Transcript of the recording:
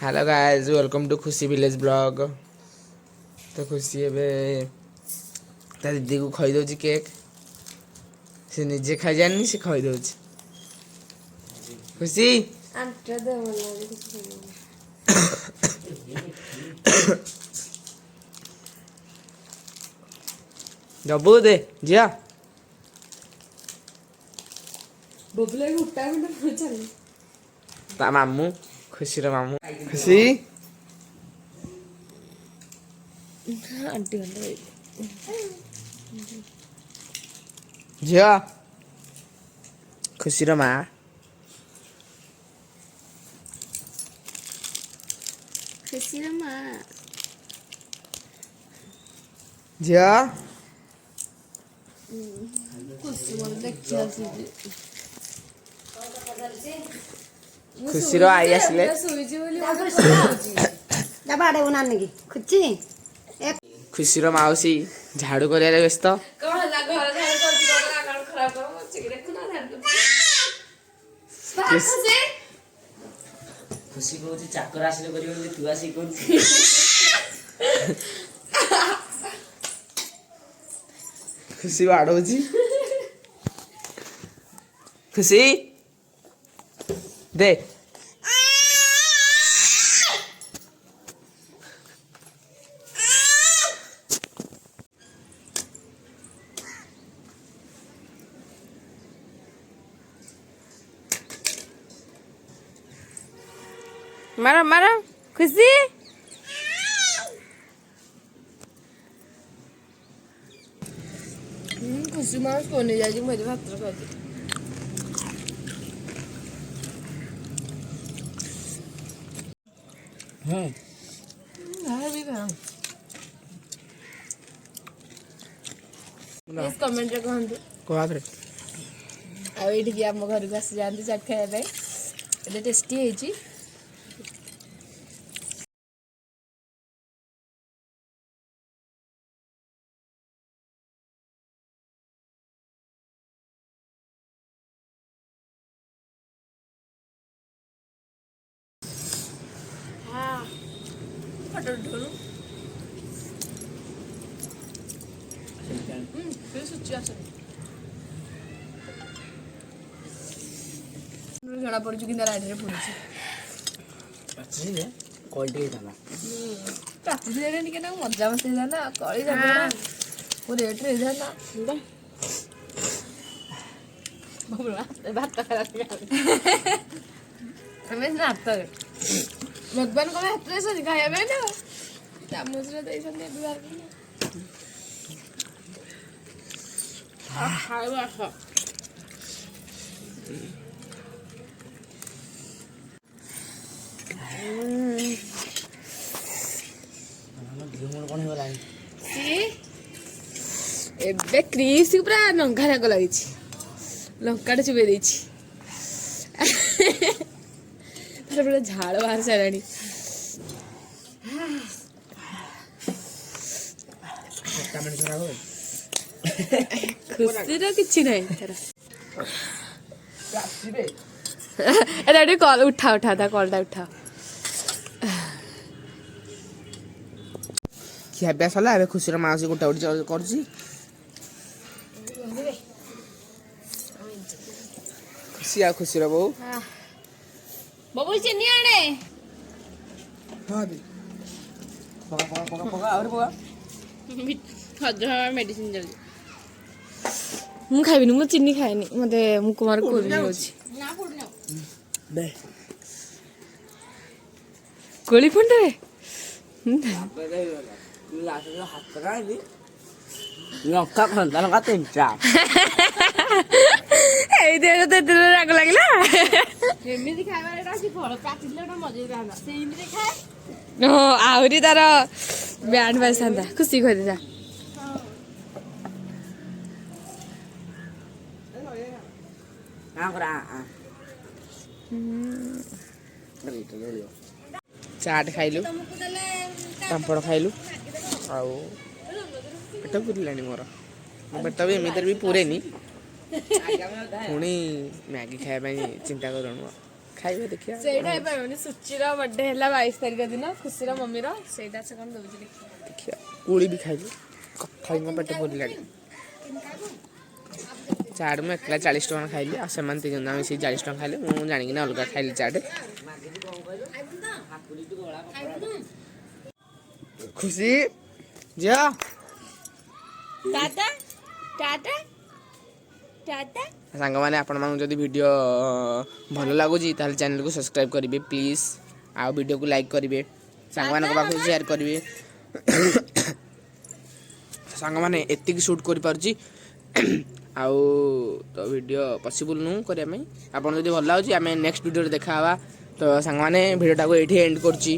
Hello guys welcome to खुशी village blog. तो खुशी एवं ता दीदी को खई दौर केक से निजे खाई जानी से खई दौर खुशी जबू दे जिया ता मामू खुशी रो मामू खुशी आंटी झिया खुशी रो माँ खुशी माँ झिया खुशी मत देखिए खुशी रो आई आसले खुशी रो माउसी झाड़ू कर व्यस्त खुशी कहूँ चाकर आसिले कर तू आसिक खुशी बाड़ौची खुशी दे मारो मारो खुशी खुशी माँ सोने जाए मुझे भात खा कमेंट कहतु कह आईठी आम घर को आसी जाती चाट खाया टेस्टी है। जना पड़ी कि लाइट पड़ी प्राकृतिक मजा मस्ती ना कली रेट भात हाथ भगवान कौन हाथ खाया ना चामच खाଇବା ଏବେ କ୍ରିସ୍ ପୁରା ଲଙ୍କା ରାଗ ଲାଗିଛି ଲଙ୍କାଟା ଚୁବେଇ ଦେଇଛି ତାର ପୁରା ଝାଳ ବାହାରି ସାରିଲାଣି ଖୁସିର କିଛି ନାହିଁ ଏଟା ଟିକେ କଲ୍ ଉଠା ତା କଲ୍ଟା ଉଠାଅ ଖିଆପିଆ ସରିଲା ଏବେ ଖୁସିର ମାଉସୀ ଗୋଟା ଗୋଟି କରୁଛି खुशी आ खुशी रो बहु बबू चिनी आने हां दे पका और पका हज मेडिसिन जल्दी मु खाइबिनी मु चिनी खाइनी मते मु कुमार कोरी होछि ना फोड़ना दे कोली फोड़ दे तू लास्ट में हाथ पकाई लंका खंदा लंका तेंचा एई दे तो राग लागला एमिति खाइबार एटा सी फळ काटिले एटा मजे रहना से इमिति खाए हो आउरी तार बैंड बाजता खुशी खोदे जा ना करा चाट खाइलु पापड़ खाइलु आउ पेट पुरलानी मोर पेट भी एमितर भी पुरेनी पुणी मैगी खाया चिंता करूँ ଖାଇବା ଦେଖିବା ସେଇଟା ହେଇପାରିବନି। ସୁଚିର ବର୍ଥଡେ ହେଲା 22 ତାରିଖ ଦିନ, ଖୁସିର ମମିର। ସେଇଟା ସେ କଣ ଦଉଛି ଦେଖିବା। ଦେଖିବା କୋଳି ବି ଖାଇବି କଥା ମୋ ପେଟ ପୁରିଲାଣି। ଚାଟ୍ ମୁଁ ଏକଲା 40 ଟଙ୍କା ଖାଇଲି ଆଉ ସେମାନେ 3 ଜଣ ମିଶିକି 40 ଟଙ୍କା ଖାଇଲେ ମୁଁ ଜାଣିକିନା ଅଲଗା ଖାଇଲି ଚାଟ୍। ଖୁସି ଝିଅ ଟାଟା ଟାଟା ଟାଟା। ସାଙ୍ଗମାନେ ଆପଣମାନଙ୍କୁ ଯଦି ଭିଡ଼ିଓ ଭଲ ଲାଗୁଛି ତାହେଲେ ଚ୍ୟାନେଲକୁ ସବସ୍କ୍ରାଇବ୍ କରିବେ ପ୍ଲିଜ୍। ଆଉ ଭିଡ଼ିଓକୁ ଲାଇକ୍ କରିବେ, ସାଙ୍ଗମାନଙ୍କ ପାଖକୁ ସେୟାର କରିବେ। ସାଙ୍ଗମାନେ ଏତିକି ସୁଟ୍ କରିପାରୁଛି ଆଉ ତ ଭିଡ଼ିଓ ପସିବୁଲ୍ ନୁହଁ କରିବା ପାଇଁ। ଆପଣ ଯଦି ଭଲ ଲାଗୁଛି ଆମେ ନେକ୍ସଟ ଭିଡ଼ିଓରେ ଦେଖା ହେବା। ତ ସାଙ୍ଗମାନେ ଭିଡ଼ିଓଟାକୁ ଏଇଠି ଏଣ୍ଡ କରୁଛି।